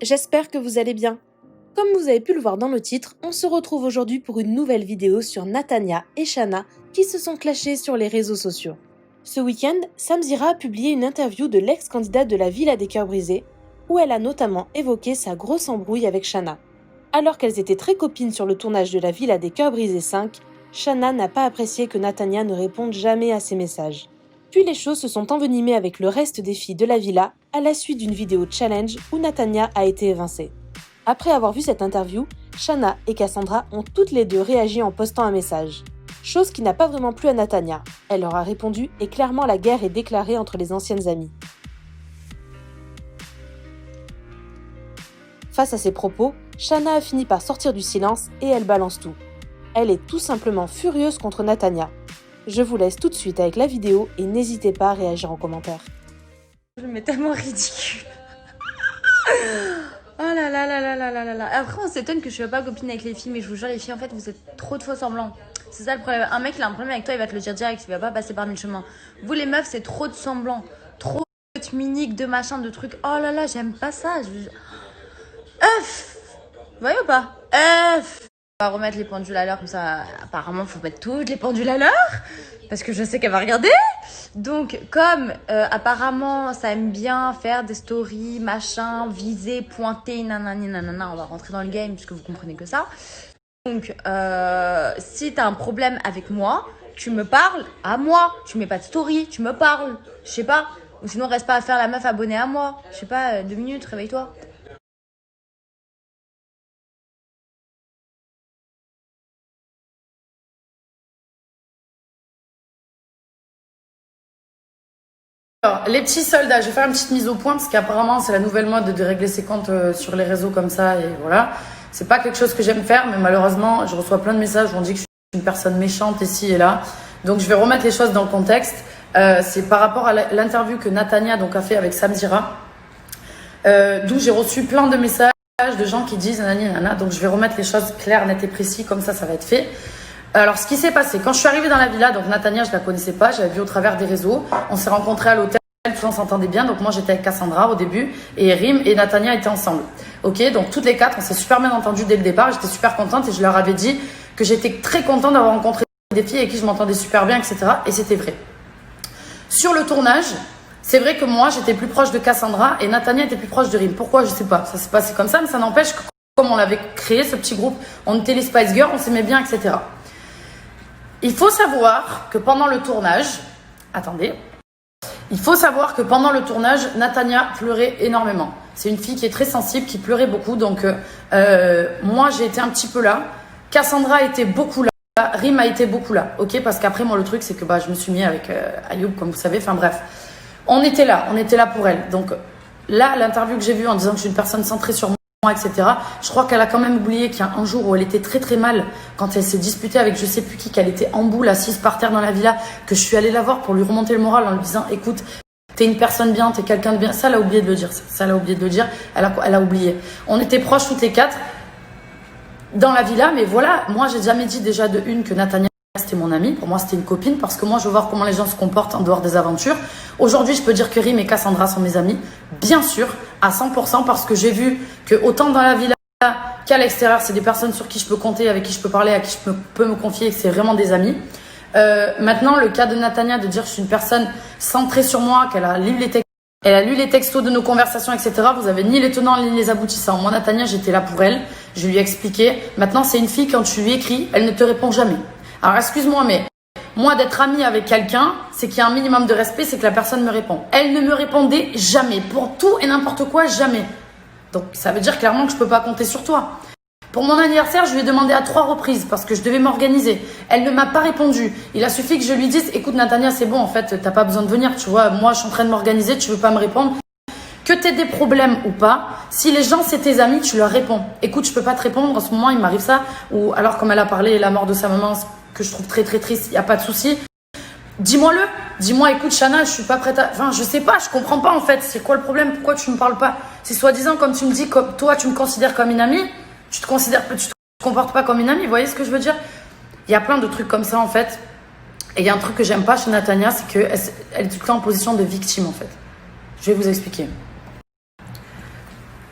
j'espère que vous allez bien. Comme vous avez pu le voir dans le titre, on se retrouve aujourd'hui pour une nouvelle vidéo sur Natania et Shanna qui se sont clashés sur les réseaux sociaux. Ce week-end, Samzira a publié une interview de l'ex-candidate de la Villa des Cœurs Brisés, où elle a notamment évoqué sa grosse embrouille avec Shanna. Alors qu'elles étaient très copines sur le tournage de la Villa des Cœurs Brisés 5, Shanna n'a pas apprécié que Natania ne réponde jamais à ses messages. Puis les choses se sont envenimées avec le reste des filles de la villa à la suite d'une vidéo challenge où Natania a été évincée. Après avoir vu cette interview, Shanna et Cassandra ont toutes les deux réagi en postant un message. Chose qui n'a pas vraiment plu à Natania. Elle leur a répondu et clairement la guerre est déclarée entre les anciennes amies. Face à ces propos, Shanna a fini par sortir du silence et elle balance tout. Elle est tout simplement furieuse contre Natania. Je vous laisse tout de suite avec la vidéo et n'hésitez pas à réagir en commentaire. Je me mets tellement ridicule. Oh là là là là là là là là. Après, on s'étonne que je suis pas copine avec les filles, mais je vous jure, les filles, en fait, vous êtes trop de faux semblants. C'est ça le problème. Un mec, il a un problème avec toi, il va te le dire direct, il va pas passer par mille chemins. Vous, les meufs, c'est trop de semblants. Trop de miniques, de machins, de trucs. Oh là là, j'aime pas ça. Vous voyez ou pas? On va remettre les pendules à l'heure, comme ça, apparemment, faut mettre toutes les pendules à l'heure, parce que je sais qu'elle va regarder. Donc, comme apparemment, ça aime bien faire des stories, machin, viser, pointer, nanani, nanana, on va rentrer dans le game, puisque vous comprenez que ça. Donc, si t'as un problème avec moi, tu me parles à moi. Tu mets pas de story, tu me parles. Je sais pas. Ou sinon, reste pas à faire la meuf abonnée à moi. Je sais pas, 2 minutes, réveille-toi. Alors, les petits soldats, je vais faire une petite mise au point parce qu'apparemment c'est la nouvelle mode de régler ses comptes sur les réseaux comme ça et voilà. C'est pas quelque chose que j'aime faire, mais malheureusement je reçois plein de messages où on dit que je suis une personne méchante ici et là. Donc je vais remettre les choses dans le contexte. C'est par rapport à l'interview que Natania donc, a fait avec Samzira, d'où j'ai reçu plein de messages de gens qui disent nanani nana. Donc je vais remettre les choses claires, nettes et précises, comme ça va être fait. Alors, ce qui s'est passé, quand je suis arrivée dans la villa, donc Natania, je la connaissais pas, j'avais vu au travers des réseaux. On s'est rencontrés à l'hôtel, tout on s'entendait bien. Donc, moi, j'étais avec Cassandra au début et Rim et Natania étaient ensemble. Ok, donc toutes les quatre, on s'est super bien entendu dès le départ. J'étais super contente et je leur avais dit que j'étais très contente d'avoir rencontré des filles avec qui je m'entendais super bien, etc. Et c'était vrai. Sur le tournage, c'est vrai que moi, j'étais plus proche de Cassandra et Natania était plus proche de Rim. Pourquoi? Je sais pas. Ça s'est passé comme ça, mais ça n'empêche que comme on l'avait créé, ce petit groupe, on était les Spice Girls, on s'aimait bien, etc. Il faut savoir que pendant le tournage, Natania pleurait énormément. C'est une fille qui est très sensible, qui pleurait beaucoup. Donc, moi, j'ai été un petit peu là. Cassandra était beaucoup là. Rim a été beaucoup là. Ok, parce qu'après, moi, le truc, c'est que je me suis mis avec Ayoub, comme vous savez. Enfin, bref. On était là pour elle. Donc, là, l'interview que j'ai vue en disant que je suis une personne centrée sur moi, etc. Je crois qu'elle a quand même oublié qu'il y a un jour où elle était très très mal quand elle s'est disputée avec je sais plus qui, qu'elle était en boule assise par terre dans la villa, que je suis allée la voir pour lui remonter le moral en lui disant écoute, t'es une personne bien, t'es quelqu'un de bien. Ça, elle a oublié de le dire. Elle a oublié. On était proches toutes les quatre dans la villa, mais voilà, moi j'ai jamais dit déjà de une que Natania c'était mon amie. Pour moi c'était une copine parce que moi je veux voir comment les gens se comportent en dehors des aventures. Aujourd'hui je peux dire que Rim et Cassandra sont mes amies, bien sûr, à 100%, parce que j'ai vu que autant dans la villa qu'à l'extérieur c'est des personnes sur qui je peux compter, avec qui je peux parler, à qui je peux me confier, et que c'est vraiment des amis. Maintenant le cas de Natania, de dire que je suis une personne centrée sur moi, qu'elle a lu les textos de nos conversations, etc. Vous avez ni les tenants ni les aboutissants. Moi Natania j'étais là pour elle, je lui ai expliqué. Maintenant c'est une fille, quand tu lui écris, elle ne te répond jamais. Alors excuse-moi, mais moi d'être amie avec quelqu'un, c'est qu'il y a un minimum de respect, c'est que la personne me répond. Elle ne me répondait jamais, pour tout et n'importe quoi, jamais. Donc ça veut dire clairement que je peux pas compter sur toi. Pour mon anniversaire, je lui ai demandé à 3 reprises parce que je devais m'organiser. Elle ne m'a pas répondu. Il a suffi que je lui dise écoute Natania, c'est bon, en fait, t'as pas besoin de venir, tu vois, moi je suis en train de m'organiser, tu veux pas me répondre. Que tu aies des problèmes ou pas, si les gens c'est tes amis, tu leur réponds. Écoute, je peux pas te répondre, en ce moment il m'arrive ça. Ou alors comme elle a parlé la mort de sa maman, que je trouve très très triste, il n'y a pas de souci. Dis-moi-le. Dis-moi, écoute Shanna, je suis pas prête à... Enfin, je sais pas, je comprends pas en fait. C'est quoi le problème? Pourquoi tu me parles pas? C'est soi-disant comme tu me dis, comme toi tu me considères comme une amie, tu te comportes pas comme une amie, vous voyez ce que je veux dire? Il y a plein de trucs comme ça en fait. Et il y a un truc que j'aime pas chez Natania, c'est qu'elle est tout le temps en position de victime en fait. Je vais vous expliquer.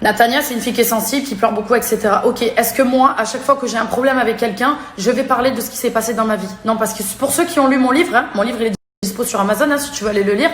Nathania, c'est une fille qui est sensible, qui pleure beaucoup, etc. Ok, est-ce que moi, à chaque fois que j'ai un problème avec quelqu'un, je vais parler de ce qui s'est passé dans ma vie? Non, parce que pour ceux qui ont lu mon livre, hein, mon livre il est dispo sur Amazon, hein, si tu veux aller le lire,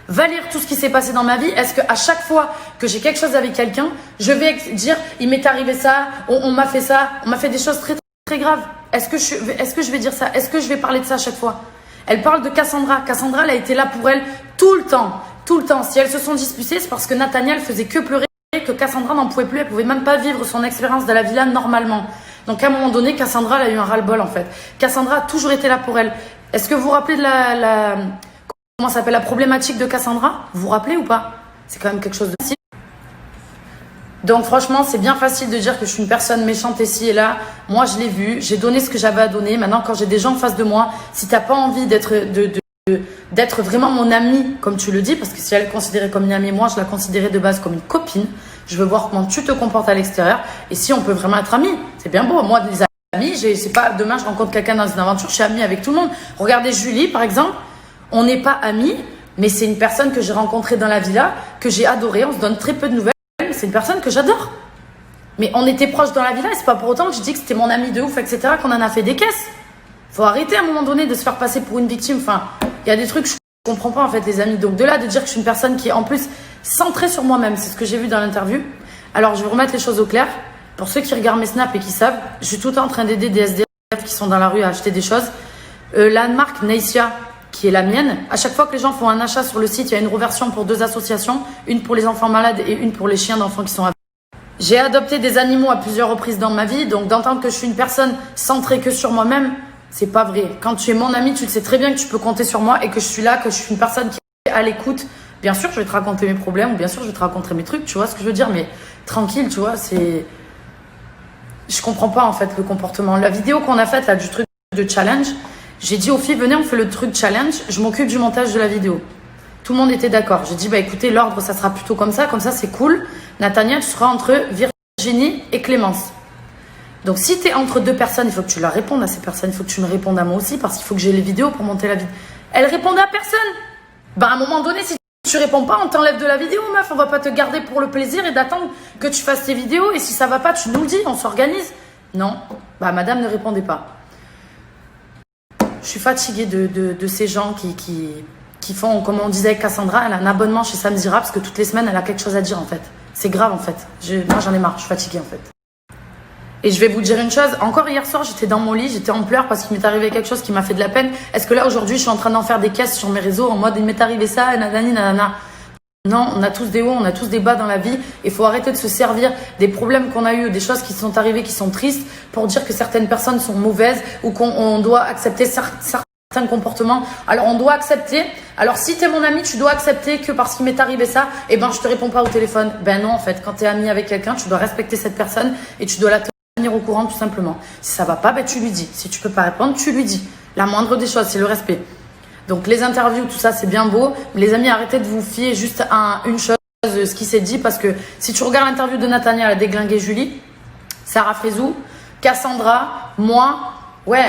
va lire tout ce qui s'est passé dans ma vie. Est-ce qu'à chaque fois que j'ai quelque chose avec quelqu'un, je vais dire, il m'est arrivé ça, on m'a fait ça, on m'a fait des choses très, très graves? Est-ce que je vais dire ça? Est-ce que je vais parler de ça à chaque fois? Elle parle de Cassandra. Cassandra, elle a été là pour elle tout le temps. Tout le temps. Si elles se sont disputées, c'est parce que Nathania, elle faisait que pleurer, que Cassandra n'en pouvait plus. Elle pouvait même pas vivre son expérience de la villa normalement. Donc à un moment donné, Cassandra, elle a eu un ras-le-bol en fait. Cassandra a toujours été là pour elle. Est-ce que vous vous rappelez de comment ça s'appelle, la problématique de Cassandra? Vous vous rappelez ou pas? C'est quand même quelque chose de facile. Donc franchement, c'est bien facile de dire que je suis une personne méchante ici et là. Moi, je l'ai vu, j'ai donné ce que j'avais à donner. Maintenant, quand j'ai des gens en face de moi, si t'as pas envie d'être vraiment mon amie, comme tu le dis, parce que si elle est considérée comme une amie, moi, je la considérais de base comme une copine. Je veux voir comment tu te comportes à l'extérieur et si on peut vraiment être amis. C'est bien beau. Moi, des amis, c'est pas demain, je rencontre quelqu'un dans une aventure, je suis amie avec tout le monde. Regardez Julie, par exemple. On n'est pas amis, mais c'est une personne que j'ai rencontrée dans la villa, que j'ai adorée. On se donne très peu de nouvelles. C'est une personne que j'adore. Mais on était proches dans la villa et c'est pas pour autant que je dis que c'était mon ami de ouf, etc., qu'on en a fait des caisses. Faut arrêter à un moment donné de se faire passer pour une victime. Enfin, il y a des trucs que je comprends pas en fait, les amis. Donc de là, de dire que je suis une personne qui est en plus centrée sur moi-même, c'est ce que j'ai vu dans l'interview. Alors je vais remettre les choses au clair. Pour ceux qui regardent mes snaps et qui savent, je suis tout le temps en train d'aider des SDF qui sont dans la rue à acheter des choses. La marque Neissia, qui est la mienne. À chaque fois que les gens font un achat sur le site, il y a une reversion pour 2 associations, une pour les enfants malades et une pour les chiens d'enfants qui sont aveugles. J'ai adopté des animaux à plusieurs reprises dans ma vie, donc d'entendre que je suis une personne centrée que sur moi-même, c'est pas vrai. Quand tu es mon ami, tu le sais très bien que tu peux compter sur moi et que je suis là, que je suis une personne qui est à l'écoute. Bien sûr, je vais te raconter mes problèmes, ou bien sûr, je vais te raconter mes trucs, tu vois ce que je veux dire, mais tranquille, tu vois, c'est... Je comprends pas en fait le comportement. La vidéo qu'on a faite là du truc de challenge, j'ai dit aux filles, venez, on fait le truc challenge, je m'occupe du montage de la vidéo. Tout le monde était d'accord. J'ai dit, bah écoutez, l'ordre, ça sera plutôt comme ça c'est cool. Nathania, tu seras entre Virginie et Clémence. Donc si tu es entre 2 personnes, il faut que tu leur répondes à ces personnes, il faut que tu me répondes à moi aussi, parce qu'il faut que j'ai les vidéos pour monter la vidéo. Elle répondait à personne. Bah à un moment donné, si tu réponds pas, on t'enlève de la vidéo, meuf. On va pas te garder pour le plaisir et d'attendre que tu fasses tes vidéos. Et si ça va pas, tu nous le dis, on s'organise. Non, bah madame ne répondait pas. Je suis fatiguée de ces gens qui font, comme on disait avec Cassandra, elle a un abonnement chez Samzira parce que toutes les semaines, elle a quelque chose à dire en fait. C'est grave en fait. Moi, j'en ai marre, je suis fatiguée en fait. Et je vais vous dire une chose, encore hier soir, j'étais dans mon lit, j'étais en pleurs parce qu'il m'est arrivé quelque chose qui m'a fait de la peine. Est-ce que là, aujourd'hui, je suis en train d'en faire des caisses sur mes réseaux en mode, il m'est arrivé ça, nanani, nanana. Non, on a tous des hauts, on a tous des bas dans la vie. Il faut arrêter de se servir des problèmes qu'on a eus, des choses qui sont arrivées, qui sont tristes, pour dire que certaines personnes sont mauvaises ou qu'on doit accepter certains comportements. Alors, on doit accepter. Alors, si t'es mon ami, tu dois accepter que parce qu'il m'est arrivé ça, eh ben, je te réponds pas au téléphone. Ben non, en fait, quand t'es ami avec quelqu'un, tu dois respecter cette personne et tu dois la tenir au courant, tout simplement. Si ça va pas, ben, tu lui dis. Si tu peux pas répondre, tu lui dis. La moindre des choses, c'est le respect. Donc les interviews, tout ça, c'est bien beau. Les amis, arrêtez de vous fier juste à une chose, ce qui s'est dit, parce que si tu regardes l'interview de Nathania, elle a déglingué Julie, Sarah Frézou, Cassandra, moi, ouais,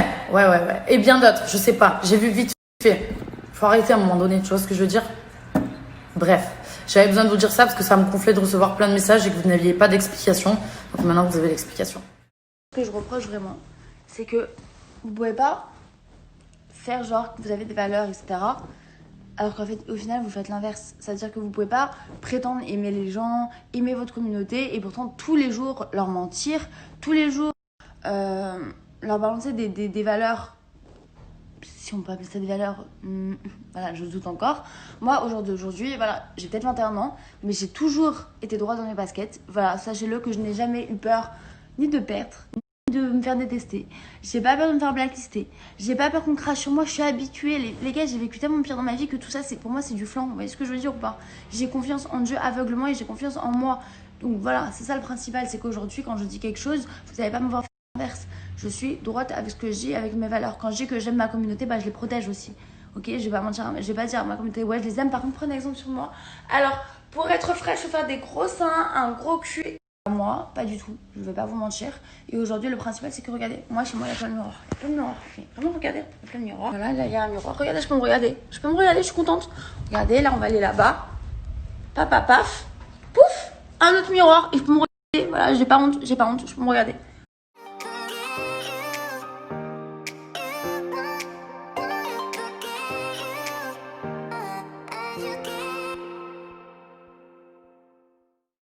et bien d'autres, je sais pas. J'ai vu vite fait. Faut arrêter à un moment donné, tu vois ce que je veux dire? Bref, j'avais besoin de vous dire ça parce que ça me gonflait de recevoir plein de messages et que vous n'aviez pas d'explication. Donc maintenant, vous avez l'explication. Ce que je reproche vraiment, c'est que vous pouvez pas faire genre que vous avez des valeurs, etc. Alors qu'en fait, au final, vous faites l'inverse. C'est-à-dire que vous pouvez pas prétendre aimer les gens, aimer votre communauté et pourtant tous les jours leur mentir, tous les jours leur balancer des valeurs, si on peut appeler ça des valeurs, voilà, je doute encore. Moi, aujourd'hui, voilà, j'ai peut-être 21 ans, mais j'ai toujours été droite dans mes baskets. Voilà, sachez-le que je n'ai jamais eu peur ni de perdre, de me faire détester. J'ai pas peur de me faire blacklister. J'ai pas peur qu'on crache sur moi. Je suis habituée. Les gars, j'ai vécu tellement pire dans ma vie que tout ça, pour moi, c'est du flan. Vous voyez ce que je veux dire ou pas? J'ai confiance en Dieu aveuglement et j'ai confiance en moi. Donc voilà, c'est ça le principal. C'est qu'aujourd'hui, quand je dis quelque chose, vous n'allez pas me voir faire l'inverse. Je suis droite avec ce que je dis, avec mes valeurs. Quand je dis que j'aime ma communauté, bah, je les protège aussi. Ok, je vais pas mentir, je vais pas dire à ma communauté, ouais, je les aime. Par contre, prenez exemple sur moi. Alors, pour être fraîche, je vais faire des gros seins, un gros cul. Moi, pas du tout, je vais pas vous mentir. Et aujourd'hui, le principal, c'est que regardez, moi, chez moi, il y a plein de miroirs. Il y a plein de miroirs. Vraiment, regardez, il y a plein de miroirs. Voilà, là, il y a un miroir. Regardez, je peux me regarder. Je suis contente. Regardez, là, on va aller là-bas. Paf, paf, paf. Pouf. un autre miroir et je peux me regarder. Voilà, j'ai pas honte, je peux me regarder.